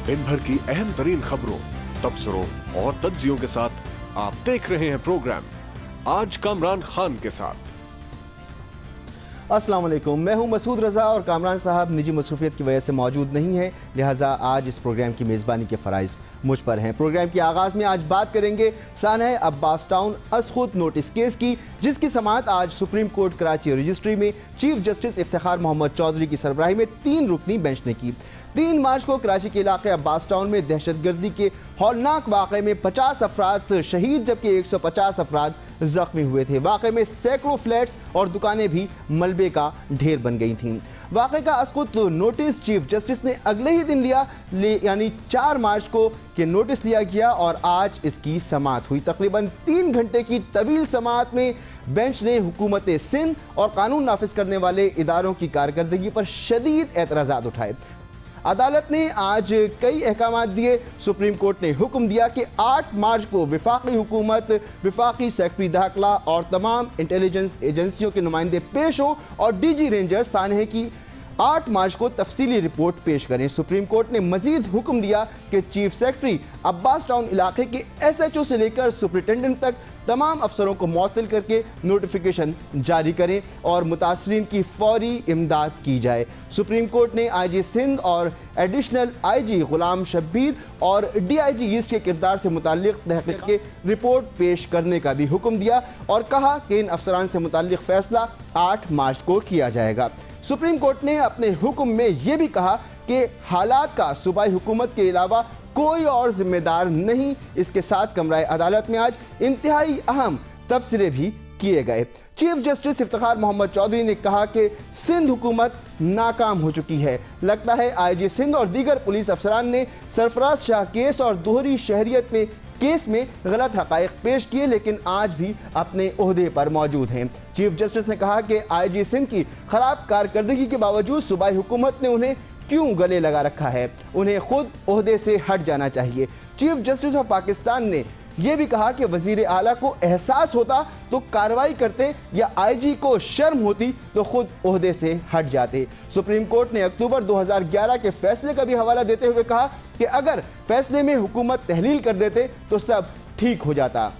दिन भर की अहम तरीन खबरों, तबसरों और तज्जियों के साथ आप देख रहे हैं प्रोग्राम आज कामरान खान के साथ। अस्सलाम वालेकुम, मैं हूं मसूद रजा और कामरान साहब निजी मसरूफियत की वजह से मौजूद नहीं है, लिहाजा आज इस प्रोग्राम की मेज़बानी के फ़राइज़ मुझ पर हैं। प्रोग्राम के आगाज़ में आज बात करेंगे सानह अब्बास टाउन असखुद नोटिस केस की, जिसकी समाअत आज सुप्रीम कोर्ट कराची रजिस्ट्री में चीफ जस्टिस इफ्तिखार मोहम्मद चौधरी की सरबराही में 3 रुकनी बेंच ने की। 3 मार्च को कराची के इलाके अब्बास टाउन में दहशतगर्दी के हौलनाक वाक़े में 50 अफराद शहीद जबकि 150 अफराद जख्मी हुए थे। वाक़े में सैकड़ों फ्लैट्स और दुकानें भी मलबे का ढेर बन गई थीं। वाक़े का असखुद नोटिस चीफ जस्टिस ने अगले ही दिन लिया, यानी 4 मार्च को कि नोटिस लिया गया और आज इसकी समाअत हुई। तकरीबन 3 घंटे की तवील समाअत में बेंच ने हुकूमत सिंध और कानून नाफिज करने वाले इदारों की कारकर्दगी पर शदीद एतराज़ात उठाए। अदालत ने आज कई अहकाम दिए। सुप्रीम कोर्ट ने हुक्म दिया कि 8 मार्च को विफाकी हुकूमत, विफाकी सेक्रेटरी दाखिला और तमाम इंटेलिजेंस एजेंसियों के नुमाइंदे पेश हों और डीजी रेंजर सानह की 8 मार्च को तफसीली रिपोर्ट पेश करें। सुप्रीम कोर्ट ने मजीद हुक्म दिया कि चीफ सेक्रेटरी अब्बास टाउन इलाके के SHO से लेकर सुपरिटेंडेंट तक तमाम अफसरों को मुअत्तल करके नोटिफिकेशन जारी करें और मुतासरीन की फौरी इमदाद की जाए। सुप्रीम कोर्ट ने IG सिंध और एडिशनल IG गुलाम शब्बीर और DIG ईस्ट के किरदार से मुताल्लिक तहकीक के रिपोर्ट पेश करने का भी हुक्म दिया और कहा कि इन अफसरान से मुताल्लिक फैसला 8 मार्च को किया जाएगा। सुप्रीम कोर्ट ने अपने हुक्म में यह भी कहा कि हालात का सूबाई हुकूमत के अलावा कोई और जिम्मेदार नहीं। इसके साथ कमराए अदालत में आज इंतहाई अहम तबसरे भी किए गए। चीफ जस्टिस इफ्तिखार मोहम्मद चौधरी ने कहा कि सिंध हुकूमत नाकाम हो चुकी है। लगता है IG सिंध और दीगर पुलिस अफसरान ने सरफराज शाह केस और दोहरी शहरियत में केस में गलत हकायक पेश किए, लेकिन आज भी अपने ओहदे पर मौजूद हैं। चीफ जस्टिस ने कहा कि IG सिंध की खराब कारकर्दगी के बावजूद सूबाई हुकूमत ने उन्हें क्यों गले लगा रखा है, उन्हें खुद ओहदे से हट जाना चाहिए। चीफ जस्टिस ऑफ पाकिस्तान ने यह भी कहा कि वजीर आला को एहसास होता तो कार्रवाई करते या IG को शर्म होती तो खुद ओहदे से हट जाते। सुप्रीम कोर्ट ने अक्टूबर 2011 के फैसले का भी हवाला देते हुए कहा कि अगर फैसले में हुकूमत तहलील कर देते तो सब ठीक हो जाता।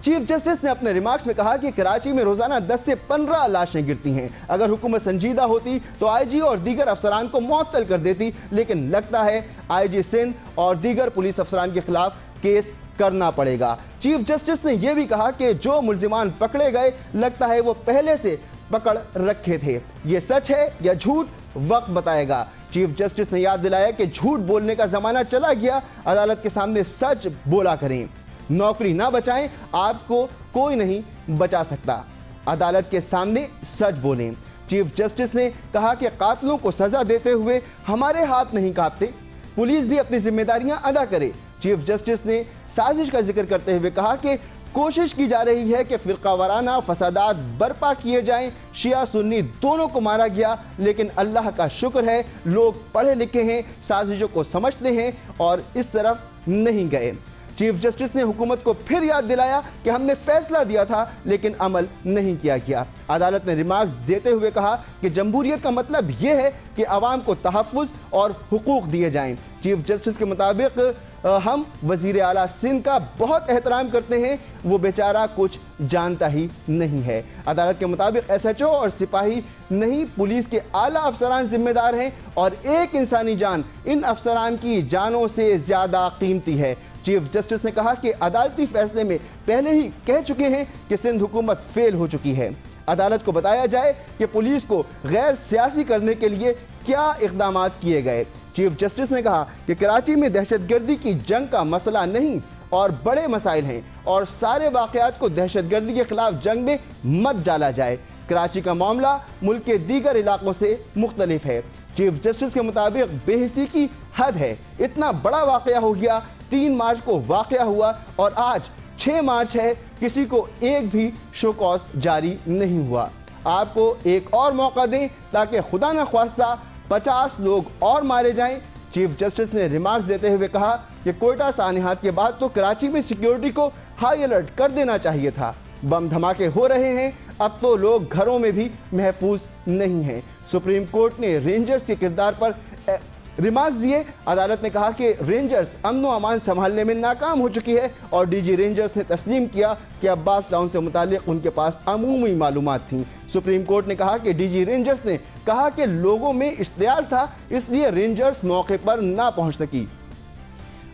चीफ जस्टिस ने अपने रिमार्क्स में कहा कि कराची में रोजाना 10 से 15 लाशें गिरती हैं। अगर हुकूमत संजीदा होती तो IG और दीगर अफसरान को मुअत्तल कर देती, लेकिन लगता है IG सिंध और दीगर पुलिस अफसरान के खिलाफ केस करना पड़ेगा। चीफ जस्टिस ने यह भी कहा कि जो मुल्जिमान पकड़े गए लगता है वो पहले से पकड़ रखे थे। ये सच है या झूठ वक्त बताएगा। चीफ जस्टिस ने याद दिलाया कि झूठ बोलने का जमाना चला गया, अदालत के सामने सच बोला करें। नौकरी ना बचाएं, आपको कोई नहीं बचा सकता। अदालत के सामने सच बोलें। चीफ जस्टिस ने कहा कि कातिलों को सजा देते हुए हमारे हाथ नहीं कांपते, पुलिस भी अपनी जिम्मेदारियां अदा करे। चीफ जस्टिस ने साजिश का जिक्र करते हुए कहा कि कोशिश की जा रही है कि फिरका वाराना फसादात बर्पा किए जाएं। शिया सुन्नी दोनों को मारा गया, लेकिन अल्लाह का शुक्र है लोग पढ़े लिखे हैं, साजिशों को समझते हैं और इस तरफ नहीं गए। चीफ जस्टिस ने हुकूमत को फिर याद दिलाया कि हमने फैसला दिया था लेकिन अमल नहीं किया गया। अदालत ने रिमार्क्स देते हुए कहा कि जमहूरियत का मतलब यह है कि अवाम को तहफ़्फ़ुज़ और हुकूक दिए जाएं। चीफ जस्टिस के मुताबिक हम वजीर आला सिंध का बहुत एहतराम करते हैं, वो बेचारा कुछ जानता ही नहीं है। अदालत के मुताबिक SHO और सिपाही नहीं, पुलिस के आला अफसरान जिम्मेदार हैं और एक इंसानी जान इन अफसरान की जानों से ज्यादा कीमती है। चीफ जस्टिस ने कहा कि अदालती फैसले में पहले ही कह चुके हैं कि सिंध हुकूमत फेल हो चुकी है। अदालत को बताया जाए कि पुलिस को गैर सियासी करने के लिए क्या इक़दाम किए गए। चीफ जस्टिस ने कहा कि कराची में दहशतगर्दी की जंग का मसला नहीं और बड़े मसाइल हैं और सारे वाक़यात को दहशतगर्दी के खिलाफ जंग में मत डाला जाए। कराची का मामला मुल्क के दीगर इलाकों से मुख्तलिफ है। चीफ जस्टिस के मुताबिक बेहिसी की हद है, इतना बड़ा वाक़या हो गया, 3 मार्च को वाक़या हुआ और आज 6 मार्च है, किसी को एक भी शो कॉज जारी नहीं हुआ। आपको एक और मौका दें ताकि खुदा न ख्वास्ता 50 लोग और मारे जाएं। चीफ जस्टिस ने रिमार्क्स देते हुए कहा कि कोयटा सानिहात के बाद तो कराची में सिक्योरिटी को हाई अलर्ट कर देना चाहिए था। बम धमाके हो रहे हैं, अब तो लोग घरों में भी महफूज नहीं हैं। सुप्रीम कोर्ट ने रेंजर्स के किरदार पर ریمارکس دیے. عدالت نے کہا کہ رینجرز امن و امان سنبھالنے میں ناکام ہو چکی ہے اور ڈی جی رینجرز نے تسلیم کیا کہ عباس ٹاؤن سے متعلق ان کے پاس عمومی معلومات تھیں. سپریم کورٹ نے کہا کہ ڈی جی رینجرز نے کہا کہ لوگوں میں اشتعال تھا، اس لیے رینجرز موقع پر نہ پہنچ سکی.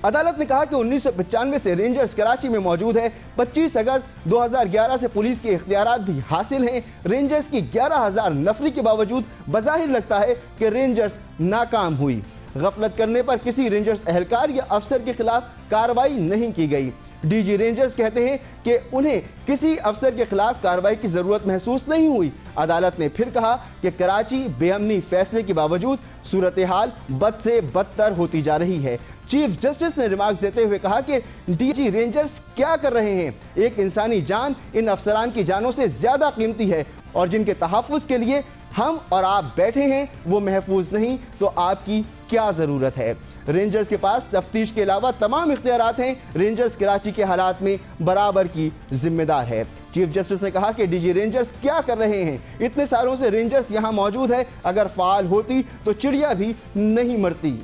عدالت نے کہا کہ 1995 سے رینجرز کراچی میں موجود ہے. 25 اگست 2011 سے پولیس کے اختیارات بھی حاصل ہیں. رینجرز کی 11,000 نفری کے باوجود بظاہر لگتا ہے کہ رینجرز ناکام ہوئی. غفلت کرنے پر کسی رینجرز اہلکار یا افسر کے خلاف کارروائی نہیں کی گئی. ڈی جی رینجرز کہتے ہیں کہ انہیں کسی افسر کے خلاف کارروائی کی ضرورت محسوس نہیں ہوئی. عدالت نے پھر کہا کہ کراچی بے امنی فیصلے کے باوجود صورتحال بد سے بدتر ہوتی جا رہی ہے. چیف جسٹس نے ریمارکس دیتے ہوئے کہا کہ ڈی جی رینجرز کیا کر رہے ہیں؟ ایک انسانی جان ان افسران کی جانوں سے زیادہ قیمتی ہے اور جن کے تحفظ کے لیے ہم اور آپ بیٹھے ہیں وہ محفوظ نہیں تو آپ کی کیا ضرورت ہے؟ رینجرز کے پاس تفتیش کے علاوہ تمام اختیارات ہیں. رینجرز کراچی کے حالات میں برابر کی ذمہ دار ہے. چیف جسٹس نے کہا کہ ڈی جی رینجرز کیا کر رہے ہیں؟ اتنے سالوں سے رینجرز یہاں موجود ہے، اگر فعال ہوتی تو چڑیا بھی نہیں مرتی.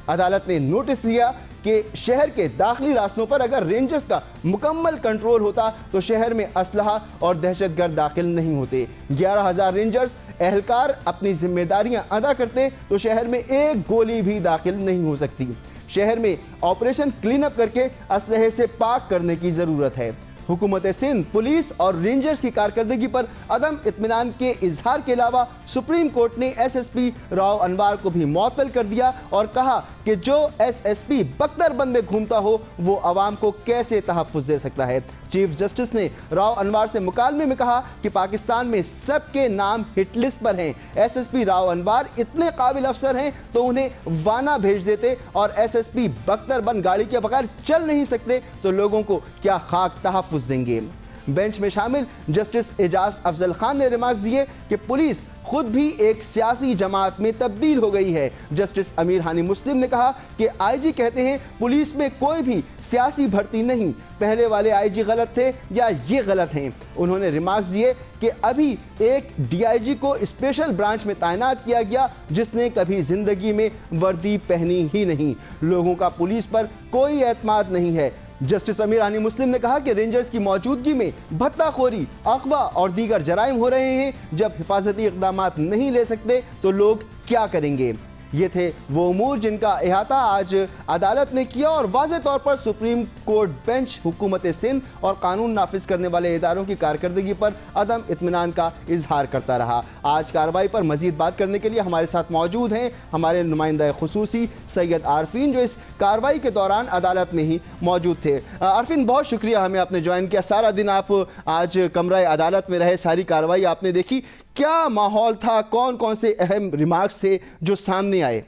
عدالت نے نوٹس دیا کہ شہر کے داخلی راستوں پر اگر رینجرز کا مکمل کنٹرول ہوتا تو شہر میں اسلحہ اور دہشت گرد داخل نہیں ہوتے. 11,000 رینجرز اہلکار اپنی ذمہ داریاں ادا کرتے تو شہر میں ایک گولی بھی داخل نہیں ہو سکتی. شہر میں آپریشن کلین اپ کر کے اسلحے سے پاک کرنے کی ضرورت ہے. حکومت سندھ پولیس اور رینجرز کی کارکردگی پر عدم اطمینان کے اظہار کے علاوہ سپریم کورٹ نے ایس ایس پی راؤ انوار کو بھی معطل کر دیا اور کہا کہ جو ایس ایس پی بختر بند میں گھومتا ہو وہ عوام کو کیسے تحفظ دے سکتا ہے. چیف جسٹس نے راؤ انوار سے مکالمے میں کہا کہ پاکستان میں سب کے نام ہٹ لسٹ پر ہیں. ایس ایس پی راؤ انوار اتنے قابل افسر ہیں تو انہیں وانا بھیج دیتے اور ایس ایس پی بختر بند گاڑی کے بغیر چل نہیں سکتے تو لوگوں کو کیا خاک تحفظ دیں گے. بینچ میں شامل جسٹس اعجاز افضل خان نے ریمارک دیے کہ پولیس خود بھی ایک سیاسی جماعت میں تبدیل ہو گئی ہے. جسٹس امیر ہانی مسلم نے کہا کہ آئی جی کہتے ہیں پولیس میں کوئی بھی سیاسی بھرتی نہیں، پہلے والے آئی جی غلط تھے یا یہ غلط ہیں. انہوں نے ریمارکس دیے کہ ابھی ایک ڈی آئی جی کو اسپیشل برانچ میں تعینات کیا گیا جس نے کبھی زندگی میں وردی پہنی ہی نہیں. لوگوں کا پولیس پر کوئی اعتماد نہیں ہے. جسٹس امیر ہانی مسلم نے کہا کہ رینجرز کی موجودگی میں بھتہ خوری، اغوا اور دیگر جرائم ہو رہے ہیں. جب حفاظتی اقدامات نہیں لے سکتے تو لوگ کیا کریں گے؟ یہ تھے وہ امور جن کا احاطہ آج عدالت نے کیا اور واضح طور پر سپریم کورٹ بینچ حکومت سندھ اور قانون نافذ کرنے والے اداروں کی کارکردگی پر عدم اطمینان کا اظہار کرتا رہا. آج کارروائی پر مزید بات کرنے کے لیے ہمارے ساتھ موجود ہیں ہمارے نمائندہ خصوصی سید عارفین جو اس کارروائی کے دوران عدالت میں ہی موجود تھے. عارفین بہت شکریہ ہمیں آپ نے جوائن کیا. سارا دن آپ آج کمرہ عدالت میں رہے، ساری کارروائی آپ نے دیکھی. کیا ماحول تھا؟ کون کون سے اہم ریمارکس تھے جو سامنے آئے؟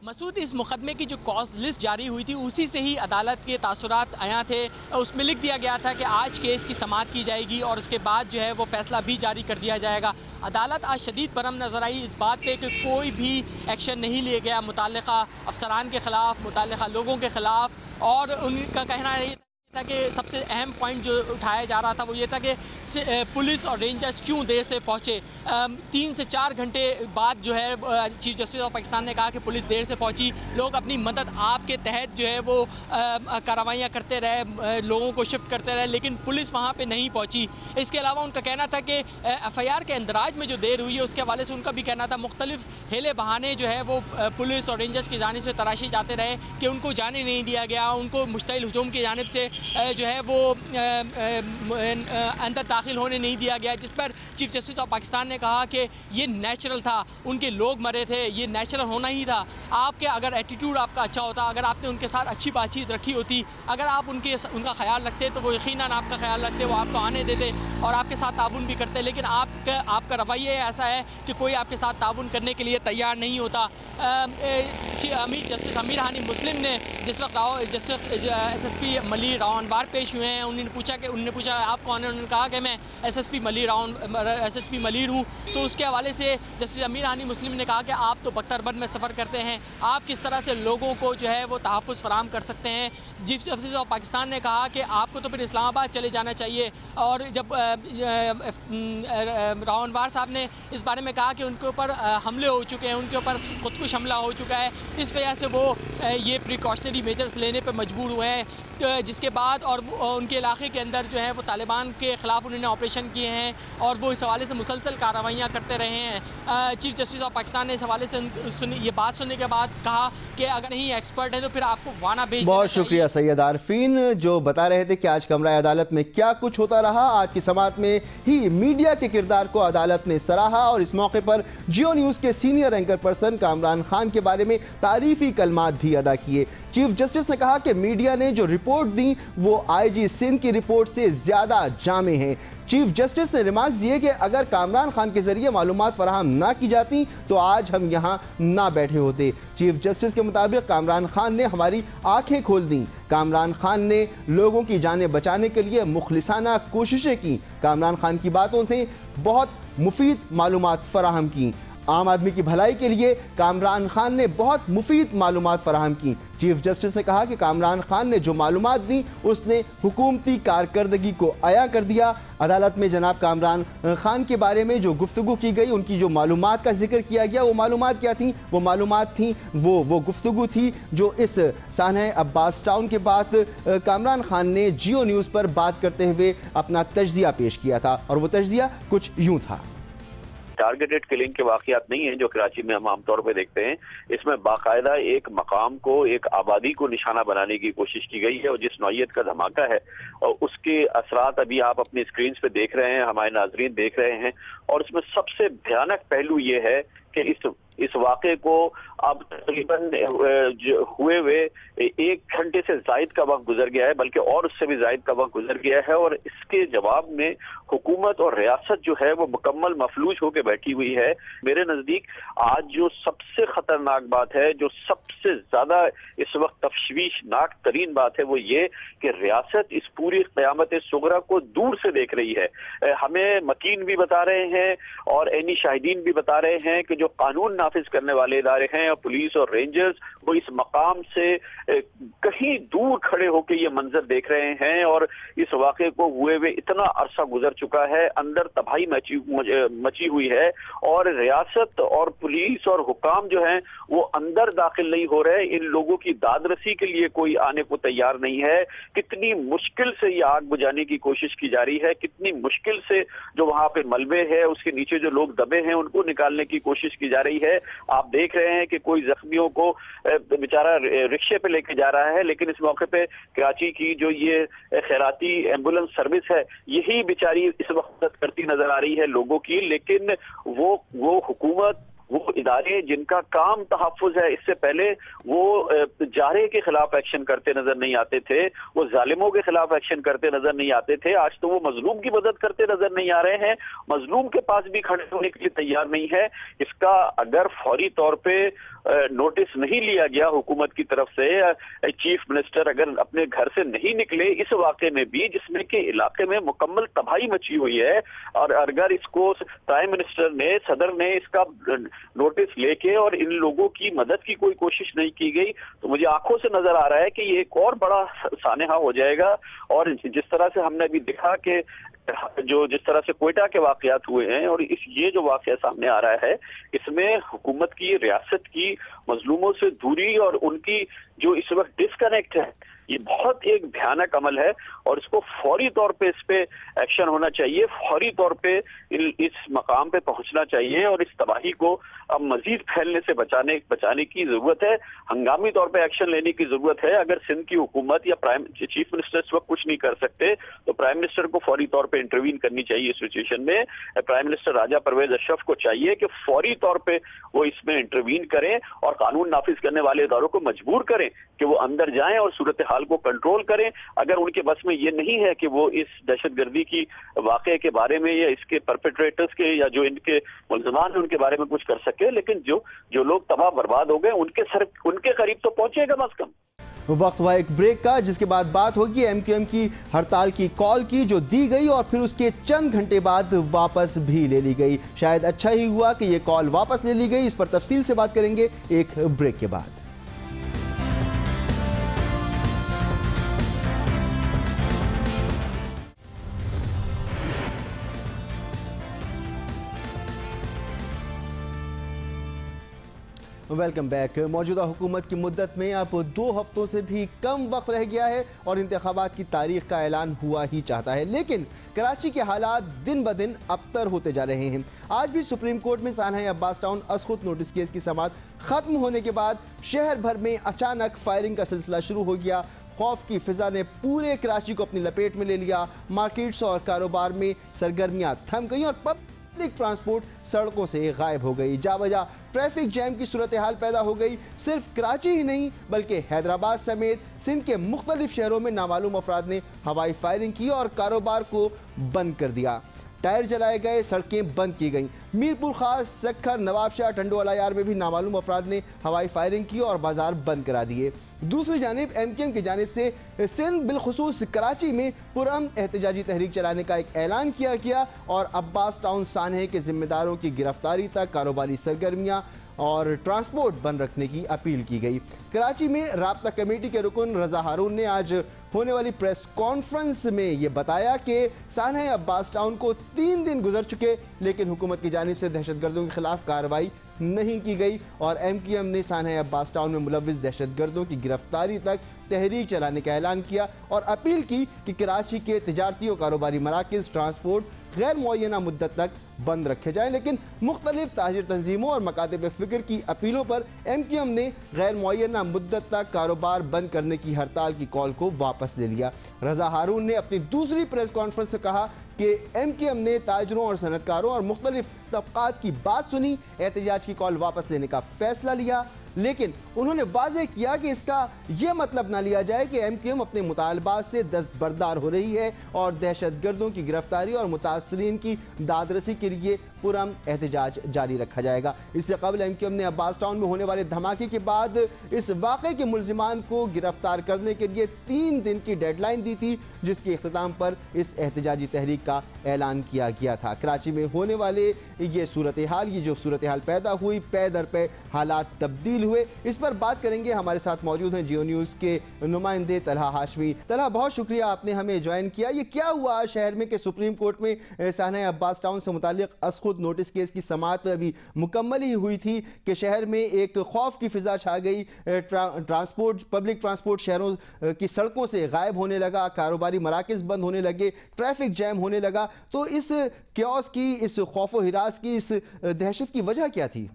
مسعود، اس مقدمے کی جو کاز لسٹ جاری ہوئی تھی اسی سے ہی عدالت کے تاثرات آیا تھے. اس میں لکھ دیا گیا تھا کہ آج کیس کی سماعت کی جائے گی اور اس کے بعد جو ہے وہ فیصلہ بھی جاری کر دیا جائے گا. عدالت آج شدید برہم نظر آئی اس بات پہ کہ کوئی بھی ایکشن نہیں لیا گیا متعلقہ افسران کے خلاف، متعلقہ لوگوں کے خلاف. اور ان کا کہنا یہ تھا کہ سب سے اہم پوائنٹ جو اٹھایا جا رہا تھا وہ یہ تھا کہ پولیس اور رینجرز کیوں دیر سے پہنچے. 3 سے 4 گھنٹے بعد جو ہے چیف جسٹس آف پاکستان نے کہا کہ پولیس دیر سے پہنچی. لوگ اپنی مدد آپ کے تحت جو ہے وہ کارروائیاں کرتے رہے، لوگوں کو شفٹ کرتے رہے، لیکن پولیس وہاں پہ نہیں پہنچی. اس کے علاوہ ان کا کہنا تھا کہ ایف آئی آر کے اندراج میں جو دیر ہوئی ہے اس کے حوالے سے ان کا بھی کہنا تھا مختلف ہیلے بہانے جو ہے وہ پولیس اور رینجرز کی جانب سے تراشے جاتے رہے کہ ان کو جانے نہیں دیا گیا، ان کو مشتعل ہجوم کی جانب سے جو ہے وہ اندر داخل ہونے نہیں دیا گیا، جس پر چیف جسٹس آف پاکستان نے کہا کہ یہ نیچرل تھا، ان کے لوگ مرے تھے، یہ نیچرل ہونا ہی تھا. آپ کے اگر ایٹیٹیوڈ آپ کا اچھا ہوتا، اگر آپ نے ان کے ساتھ اچھی بات چیت رکھی ہوتی، اگر آپ ان کا خیال رکھتے تو وہ یقیناً آپ کا خیال رکھتے، وہ آپ کو آنے دیتے اور آپ کے ساتھ تعاون بھی کرتے. لیکن آپ کا رویہ ایسا ہے کہ کوئی آپ کے ساتھ تعاون کرنے کے لیے تیار نہیں ہوتا. جسٹس امیر ہانی مسلم نے جس وقت جسٹس ایس ایس پی ملی راؤ انوار پیش ہوئے ہیں، انہوں نے پوچھا آپ کون ہیں؟ انہوں نے کہا کہ मैं एसएसपी मलिर हूँ, तो उसके हवाले से जस्टिस अमीर हानी मुस्लिम ने कहा कि आप तो बख्तरबंद में सफ़र करते हैं, आप किस तरह से लोगों को जो है वो तहफ़्फ़ुज़ फराहम कर सकते हैं। चीफ जस्टिस ऑफ पाकिस्तान ने कहा कि आपको तो फिर इस्लामाबाद चले जाना चाहिए। और जब रावनवार साहब ने इस बारे में कहा कि उनके ऊपर हमले हो चुके हैं, उनके ऊपर खुदकुश हमला हो चुका है, इस वजह से वो ये प्रिकॉशनरी मेजर्स लेने पर मजबूर हुए हैं, जिसके बाद और उनके इलाके के अंदर जो है वो तालिबान के खिलाफ उन्होंने ऑपरेशन किए हैं और वो इस हवाले से मुसलसल कार्रवाइयाँ करते रहे हैं। चीफ जस्टिस ऑफ पाकिस्तान ने इस हवाले से ये बात सुनने के बाद कहा कि अगर नहीं एक्सपर्ट है तो फिर आपको वाना भेज। बहुत शुक्रिया सैयद आरफीन, जो बता रहे थे कि आज कमरा अदालत में क्या कुछ होता रहा। आज की समाअत में ही मीडिया के किरदार को अदालत ने सराहा और इस मौके पर जियो न्यूज के senior anchor person Kamran Khan के बारे में तारीफी कलमात भी अदा किए। चीफ जस्टिस ने कहा कि मीडिया ने जो रिपोर्ट दी वो आईजी सिंध की रिपोर्ट से ज्यादा जामे है। चीफ जस्टिस ने रिमार्क्स दिए कि अगर कामरान खान के जरिए मालूमात फराहम ना की जाती तो आज हम यहां ना बैठे होते। चीफ जस्टिस के मुताबिक कामरान खान ने हमारी आंखें खोल दी। कामरान खान ने लोगों की जानें बचाने के लिए मुखलिसाना कोशिशें की। कामरान खान की बातों से बहुत मुफीद मालूमात फराहम की। आम आदमी की भलाई के लिए कामरान खान ने बहुत मुफीद मालूमात फराहम की। चीफ जस्टिस ने कहा कि कामरान खान ने जो मालूमात दी उसने हुकूमती कारकर्दगी को अया कर दिया। अदालत में जनाब कामरान खान के बारे में जो गुफ्तगू की गई, उनकी जो मालूमात का जिक्र किया गया, वो मालूमात क्या थी? वो मालूमात थी, वो गुफ्तगू थी जो इस सानह अब्बास टाउन के बाद कामरान खान ने जियो न्यूज़ पर बात करते हुए अपना तजदिया पेश किया था और वो तजदिया कुछ यूं था। टारगेटेड किलिंग के वाकयात नहीं हैं जो कराची में हम आमतौर पर देखते हैं। इसमें बाकायदा एक मकाम को, एक आबादी को निशाना बनाने की कोशिश की गई है और जिस नौइयत का धमाका है और उसके असरात अभी आप अपनी स्क्रीन पे देख रहे हैं, हमारे नाजरीन देख रहे हैं। और इसमें सबसे भयानक पहलू ये है कि इस वाक़े को अब तकरीबन हुए 1 घंटे से जायद का वक्त गुजर गया है, बल्कि और उससे भी जायद का वक्त गुजर गया है। और इसके जवाब में हुकूमत और रियासत जो है वो मुकम्मल मफलूज होकर बैठी हुई है। मेरे नज़दीक आज जो सबसे खतरनाक बात है, जो सबसे ज्यादा इस वक्त तशवीशनाक तरीन बात है, वो ये कि रियासत इस पूरी क़यामत सुगरा को दूर से देख रही है। हमें मकीन भी बता रहे हैं और ऐनी शाहिदीन भी बता रहे हैं कि जो कानून नाफिज करने वाले इदारे हैं और पुलिस और रेंजर्स, वो इस मकाम से कहीं दूर खड़े होकर ये मंजर देख रहे हैं। और इस वाक़े को हुए हुए इतना अरसा गुजर चुका है, अंदर तबाही मची हुई है और रियासत और पुलिस और हुकाम जो हैं वो अंदर दाखिल नहीं हो रहे। इन लोगों की दादरसी के लिए कोई आने को तैयार नहीं है। कितनी मुश्किल से ये आग बुझाने की कोशिश की जा रही है, कितनी मुश्किल से जो वहां पे मलबे है उसके नीचे जो लोग दबे हैं उनको निकालने की कोशिश की जा रही है। आप देख रहे हैं कि कोई जख्मियों को बेचारा रिक्शे पे लेके जा रहा है, लेकिन इस मौके पे कराची की जो ये खैराती एम्बुलेंस सर्विस है यही बेचारी इस वक्त मदद करती नजर आ रही है लोगों की। लेकिन वो हुकूमत, वो इदारे जिनका काम तहफ़्फ़ुज़ है, इससे पहले वो जारे के खिलाफ एक्शन करते नजर नहीं आते थे, वो जालिमों के खिलाफ एक्शन करते नजर नहीं आते थे। आज तो वो मजलूम की मदद करते नजर नहीं आ रहे हैं, मजलूम के पास भी खड़े होने के लिए तैयार नहीं है। इसका अगर फौरी तौर पे नोटिस नहीं लिया गया हुकूमत की तरफ से, चीफ मिनिस्टर अगर अपने घर से नहीं निकले इस वाक़े में भी जिसमें कि इलाके में मुकम्मल तबाही मची हुई है, और अगर इसको प्राइम मिनिस्टर ने, सदर ने इसका नोटिस लेके और इन लोगों की मदद की कोई कोशिश नहीं की गई, तो मुझे आंखों से नजर आ रहा है कि ये एक और बड़ा सानेहा हो जाएगा। और जिस तरह से हमने अभी देखा कि जिस तरह से कोयटा के वाकयात हुए हैं और ये जो वाकया सामने आ रहा है, इसमें हुकूमत की, रियासत की मजलूमों से दूरी और उनकी जो इस वक्त डिस्कनेक्ट है, ये बहुत एक भयानक अमल है और इसको फौरी तौर पे इस पे एक्शन होना चाहिए, फौरी तौर पे इस मकाम पे पहुंचना चाहिए और इस तबाही को अब मजीद फैलने से बचाने की जरूरत है। हंगामी तौर पे एक्शन लेने की जरूरत है। अगर सिंध की हुकूमत या चीफ मिनिस्टर इस वक्त कुछ नहीं कर सकते तो प्राइम मिनिस्टर को फौरी तौर पे इंटरवीन करनी चाहिए इस सिचुएशन में। प्राइम मिनिस्टर राजा परवेज अशरफ को चाहिए कि फौरी तौर पे वो इसमें इंटरवीन करें और कानून नाफिज करने वाले इदारों को मजबूर करें कि वो अंदर जाएं और सूरत हाल को कंट्रोल करें। अगर उनके बस में ये नहीं है कि वो इस दहशतगर्दी की वाक़े के बारे में या इसके परपेट्रेटर्स के या जो इनके मुल्ज़िमान हैं उनके बारे में कुछ कर सके, लेकिन जो लोग तबाह बर्बाद हो गए उनके करीब तो पहुंचे कम अज कम। वक्त हुआ एक ब्रेक का, जिसके बाद बात होगी एमक्यूएम की हड़ताल की कॉल की जो दी गई और फिर उसके चंद घंटे बाद वापस भी ले ली गई। शायद अच्छा ही हुआ कि यह कॉल वापस ले ली गई। इस पर तफसील से बात करेंगे एक ब्रेक के बाद। Welcome back. मौजूदा हुकूमत की मुद्दत में अब 2 हफ्तों से भी कम वक्त रह गया है और इंतखाबात की तारीख का ऐलान हुआ ही चाहता है, लेकिन कराची के हालात दिन ब दिन अबतर होते जा रहे हैं। आज भी सुप्रीम कोर्ट में सानहा अब्बास टाउन असखुद नोटिस केस की समाअत खत्म होने के बाद शहर भर में अचानक फायरिंग का सिलसिला शुरू हो गया। खौफ की फिजा ने पूरे कराची को अपनी लपेट में ले लिया। मार्केट्स और कारोबार में सरगर्मियां थम गई और पब्लिक ट्रांसपोर्ट सड़कों से गायब हो गई। जावजा ट्रैफिक जैम की सूरत हाल पैदा हो गई। सिर्फ कराची ही नहीं बल्कि हैदराबाद समेत सिंध के मुख्तलिफ शहरों में नामालूम अफराद ने हवाई फायरिंग की और कारोबार को बंद कर दिया। टायर जलाए गए, सड़कें बंद की गईं। मीरपुर खास, सक्खर, नवाबशाह, टंडोवाला यार में भी नामालूम अफराद ने हवाई फायरिंग की और बाजार बंद करा दिए। दूसरी जानिब एमक्यूएम की जानिब से सिंध बिलखुसूस कराची में पुरअमन एहतजाजी तहरीक चलाने का एक ऐलान किया गया और अब्बास टाउन सानहे के जिम्मेदारों की गिरफ्तारी तक कारोबारी सरगर्मियां और ट्रांसपोर्ट बंद रखने की अपील की गई। कराची में राब्ता कमेटी के रुकन रजा हारून ने आज होने वाली प्रेस कॉन्फ्रेंस में यह बताया कि सानहा अब्बास टाउन को 3 दिन गुजर चुके लेकिन हुकूमत की जानिब से दहशतगर्दों के खिलाफ कार्रवाई नहीं की गई और एमक्यूएम ने सानहा अब्बास टाउन में मुलव्विस दहशतगर्दों की गिरफ्तारी तक तहरीक चलाने का ऐलान किया और अपील की कि कराची के तिजारती और कारोबारी मराकज़ ट्रांसपोर्ट गैर मुअय्यना मुद्दत तक बंद रखे जाएं, लेकिन मुख्तलिफ ताजिर तंजीमों और मकातिब फिक्र की अपीलों पर एमक्यूएम ने गैर मुअय्यना मुद्दत तक कारोबार बंद करने की हड़ताल की कॉल को वापस ले लिया। रजा हारून ने अपनी दूसरी प्रेस कॉन्फ्रेंस में कहा कि एमक्यूएम ने ताजरों और सनतकारों और मुख्तलिफ तबकात की बात सुनी, एहतजाज की कॉल वापस लेने का फैसला लिया, लेकिन उन्होंने वाज़ेह किया कि इसका यह मतलब ना लिया जाए कि एमक्यूएम अपने मुतालबात से दस्तबरदार हो रही है और दहशतगर्दों की गिरफ्तारी और मुतासरीन की दादरसी के लिए पुरअमन एहतजाज जारी रखा जाएगा। इससे कबल एमक्यूएम ने अब्बास टाउन में होने वाले धमाके के बाद इस वाक़े के मुल्जिमान को गिरफ्तार करने के लिए 3 दिन की डेडलाइन दी थी, जिसके इख्तिताम पर इस एहतजाजी तहरीक का ऐलान किया गया था। कराची में होने वाले ये जो सूरत हाल पैदा हुई, पै दर पे हालात तब्दील हुए। इस पर बात करेंगे, हमारे साथ मौजूद हैं जियो न्यूज़ के नुमाइंदे तलहा हाशमी। तलहा, बहुत शुक्रिया आपने हमें ज्वाइन किया। ये क्या हुआ शहर में कि सुप्रीम कोर्ट में सानहा अब्बास टाउन से मुताल्लिक असखुद नोटिस केस की समाअत अभी मुकम्मल ही हुई थी कि शहर में एक खौफ की फिजा छा गई। पब्लिक ट्रांसपोर्ट शहरों की सड़कों से गायब होने लगा, कारोबारी मराकज़ बंद होने लगे, ट्रैफिक जैम होने लगा। तो इस क्योस की, इस खौफ व हिरास की, इस दहशत की वजह क्या थी?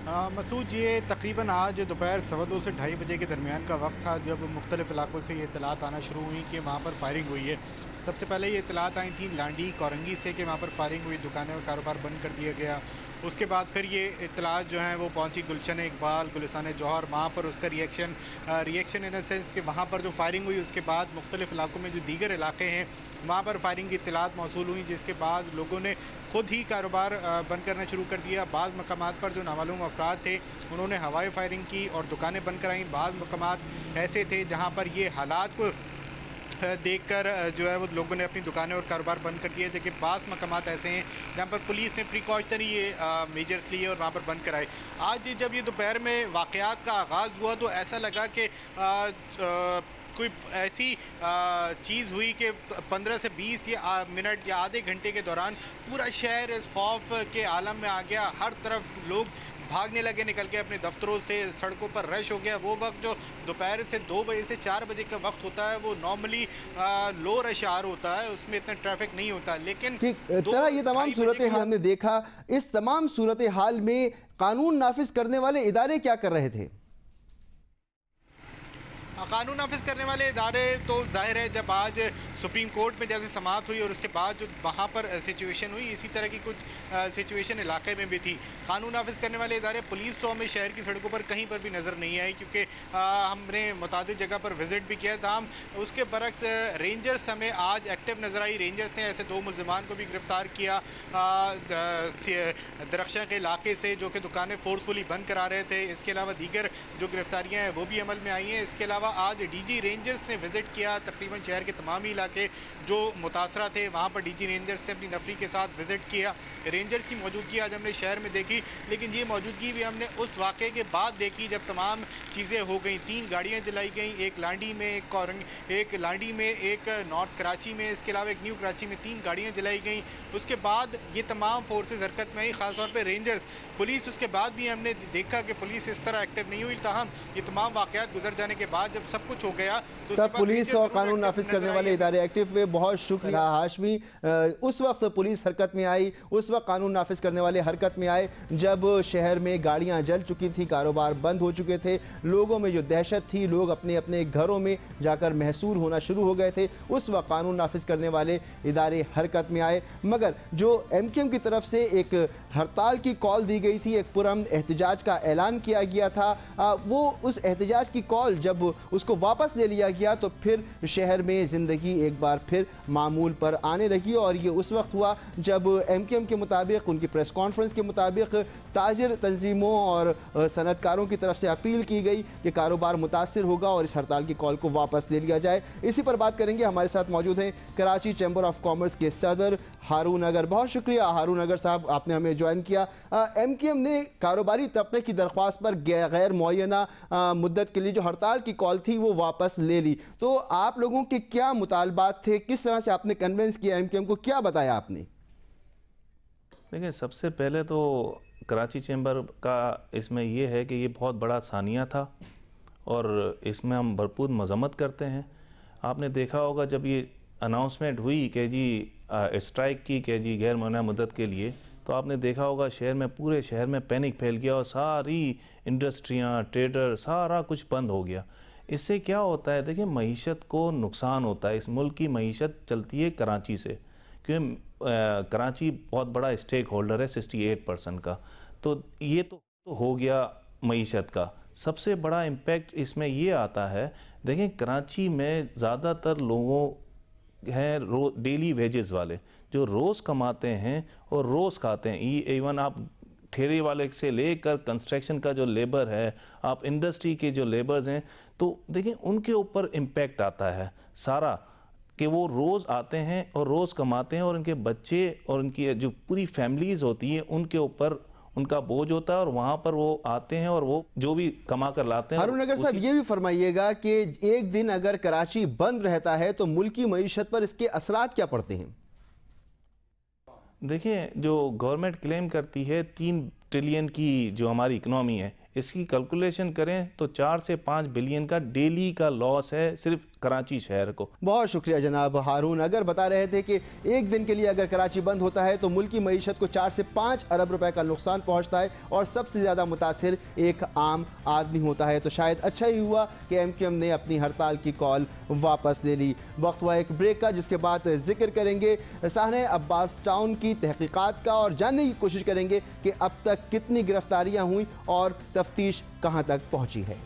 मसूद, ये तकरीबन आज दोपहर 2:15 से 2:30 बजे के दरमियान का वक्त था जब मुख्तलिफ इलाकों से ये इतलात आना शुरू हुई कि वहाँ पर फायरिंग हुई है। सबसे पहले ये इतलात आई थी लांडी कोरंगी से कि वहाँ पर फायरिंग हुई, दुकानें और कारोबार बंद कर दिया गया। उसके बाद फिर ये इतलात जो है वो पहुंची गुलशन इकबाल, गुलिस्तान जौहर, वहाँ पर उसका रिएक्शन इन द सेंस कि वहाँ पर जो फायरिंग हुई उसके बाद मुख्तलिफ इलाकों में जो दीगर इलाके हैं वहाँ पर फायरिंग की इतलात मौसूल हुई, जिसके बाद लोगों ने खुद ही कारोबार बंद करना शुरू कर दिया। बाज़ मकामात पर जो नामालूम अफराद थे उन्होंने हवाई फायरिंग की और दुकानें बंद कराईं। बाज़ मकामात ऐसे थे जहाँ पर ये हालात को देखकर जो है वो लोगों ने अपनी दुकानें और कारोबार बंद कर दिए, लेकिन बाज़ मकामात ऐसे हैं जहाँ पर पुलिस ने प्रिकॉशनरी ये मेजर्स लिए और वहाँ पर बंद कराए। आज जब ये दोपहर में वाक़यात का आगाज़ हुआ तो ऐसा लगा कि कोई ऐसी चीज़ हुई कि 15 से 20 मिनट या आधे घंटे के दौरान पूरा शहर इस खौफ के आलम में आ गया। हर तरफ लोग भागने लगे, निकल के अपने दफ्तरों से, सड़कों पर रश हो गया। वो वक्त जो दोपहर से 2 बजे से 4 बजे का वक्त होता है वो नॉर्मली लो रश आवर होता है, उसमें इतना ट्रैफिक नहीं होता। लेकिन ये तमाम सूरत हाल हमने देखा, इस तमाम सूरत हाल में कानून नाफिज करने वाले इदारे क्या कर रहे थे? कानून नाफिज करने वाले इदारे तो जाहिर है जब आज सुप्रीम कोर्ट में जैसे समाअत हुई और उसके बाद जो वहाँ पर सिचुएशन हुई, इसी तरह की कुछ सिचुएशन इलाके में भी थी। कानून नाफिज करने वाले इदारे, पुलिस तो हमें शहर की सड़कों पर कहीं पर भी नजर नहीं आई, क्योंकि हमने मुतादिद जगह पर विजिट भी किया था। उसके बरक्स रेंजर्स हमें आज एक्टिव नजर आई। रेंजर्स ने ऐसे 2 मुल्जिमान को भी गिरफ्तार किया दरख्शां के इलाके से, जो कि दुकानें फोर्सफुली बंद करा रहे थे। इसके अलावा दीगर जो गिरफ्तारियां हैं वो भी अमल में आई हैं। इसके अलावा आज डीजी रेंजर्स ने विजिट किया तकरीबन शहर के तमाम इलाके जो मुतासरा थे, वहां पर डीजी रेंजर्स ने अपनी नफरी के साथ विजिट किया। रेंजर्स की मौजूदगी आज हमने शहर में देखी, लेकिन ये मौजूदगी भी हमने उस वाक़े के बाद देखी जब तमाम चीज़ें हो गई। 3 गाड़ियां जलाई गई, एक लांडी में, एक लांडी में, एक नॉर्थ कराची में, इसके अलावा एक न्यू कराची में 3 गाड़ियां जलाई गई। उसके बाद ये तमाम फोर्सेज हरकत में आई, खासतौर पर रेंजर्स, पुलिस। उसके बाद भी हमने देखा कि पुलिस इस तरह एक्टिव नहीं हुई। ताहम ये तमाम वाकयात गुजर जाने के बाद जब सब कुछ हो गया तो तब पुलिस और कानून नाफिज करने वाले इदारे एक्टिव हुए। बहुत शुक्रिया हाशमी। उस वक्त पुलिस हरकत में आई, उस वक्त कानून नाफिज करने वाले हरकत में आए जब शहर में गाड़ियां जल चुकी थी, कारोबार बंद हो चुके थे, लोगों में जो दहशत थी, लोग अपने अपने घरों में जाकर महसूर होना शुरू हो गए थे। उस वक्त कानून नाफिज करने वाले इदारे हरकत में आए। मगर जो एमकेएम की तरफ से एक हड़ताल की कॉल दी गई थी, एक पुरअमन एहतजाज का ऐलान किया गया था, वो उस एहतजाज की कॉल जब उसको वापस ले लिया गया तो फिर शहर में जिंदगी एक बार फिर मामूल पर आने लगी। और ये उस वक्त हुआ जब एमकेएम के मुताबिक, उनकी प्रेस कॉन्फ्रेंस के मुताबिक, ताजिर तंजीमों और सनतकारों की तरफ से अपील की गई कि कारोबार मुतासिर होगा और इस हड़ताल की कॉल को वापस ले लिया जाए। इसी पर बात करेंगे। हमारे साथ मौजूद हैं कराची चैम्बर ऑफ कॉमर्स के सदर हारून अगर। बहुत शुक्रिया हारून अगर साहब, आपने हमें ज्वाइन किया। एमकेएम ने कारोबारी तबके की दरख्वास्त पर गैर मुअय्यना मुद्दत के लिए जो हड़ताल की कॉल थी वो वापस ले ली। तो आप लोगों के क्या मुतालबात थे, किस तरह से आपने कन्विंस किया एमकेएम को, क्या बताया आपने? देखिए, सबसे पहले तो कराची चैम्बर का इसमें यह है कि ये बहुत बड़ा सानिया था और इसमें हम भरपूर मजम्मत करते हैं। आपने देखा होगा जब ये अनाउंसमेंट हुई कि जी स्ट्राइक की कि जी गैर मुअय्यना मुद्दत के लिए, तो आपने देखा होगा शहर में, पूरे शहर में पैनिक फैल गया और सारी इंडस्ट्रियां, ट्रेडर, सारा कुछ बंद हो गया। इससे क्या होता है, देखिए मईशत को नुकसान होता है। इस मुल्क की मईशत चलती है कराची से, क्योंकि कराची बहुत बड़ा स्टेक होल्डर है 68% का। तो ये तो हो गया मईशत का। सबसे बड़ा इम्पैक्ट इसमें ये आता है, देखें कराची में ज़्यादातर लोगों हैं डेली वेजेस वाले, जो रोज़ कमाते हैं और रोज़ खाते हैं। इवन आप ठेरे वाले से लेकर कंस्ट्रक्शन का जो लेबर है, आप इंडस्ट्री के जो लेबर्स हैं, तो देखिए उनके ऊपर इम्पैक्ट आता है सारा, कि वो रोज़ आते हैं और रोज़ कमाते हैं और उनके बच्चे और उनकी जो पूरी फैमिलीज होती हैं उनके ऊपर उनका बोझ होता है, और वहाँ पर वो आते हैं और वो जो भी कमा कर लाते हैं। हारून अगर साहब, ये भी फरमाइएगा कि एक दिन अगर कराची बंद रहता है तो मुल्की मईशत पर इसके असरात क्या पड़ते हैं? देखिए, जो गवर्नमेंट क्लेम करती है 3 ट्रिलियन की जो हमारी इकनॉमी है, इसकी कैलकुलेशन करें तो 4 से 5 बिलियन का डेली का लॉस है सिर्फ कराची शहर को। बहुत शुक्रिया जनाब हारून अगर। बता रहे थे कि एक दिन के लिए अगर कराची बंद होता है तो मुल्की मईशत को 4 से 5 अरब रुपए का नुकसान पहुंचता है और सबसे ज्यादा मुतासिर एक आम आदमी होता है। तो शायद अच्छा ही हुआ कि एमकेएम ने अपनी हड़ताल की कॉल वापस ले ली। वक्त हुआ एक ब्रेक का, जिसके बाद जिक्र करेंगे साहने अब्बास टाउन की तहकीकात का और जानने की कोशिश करेंगे कि अब तक कितनी गिरफ्तारियां हुई और तफ्तीश कहां तक पहुंची है।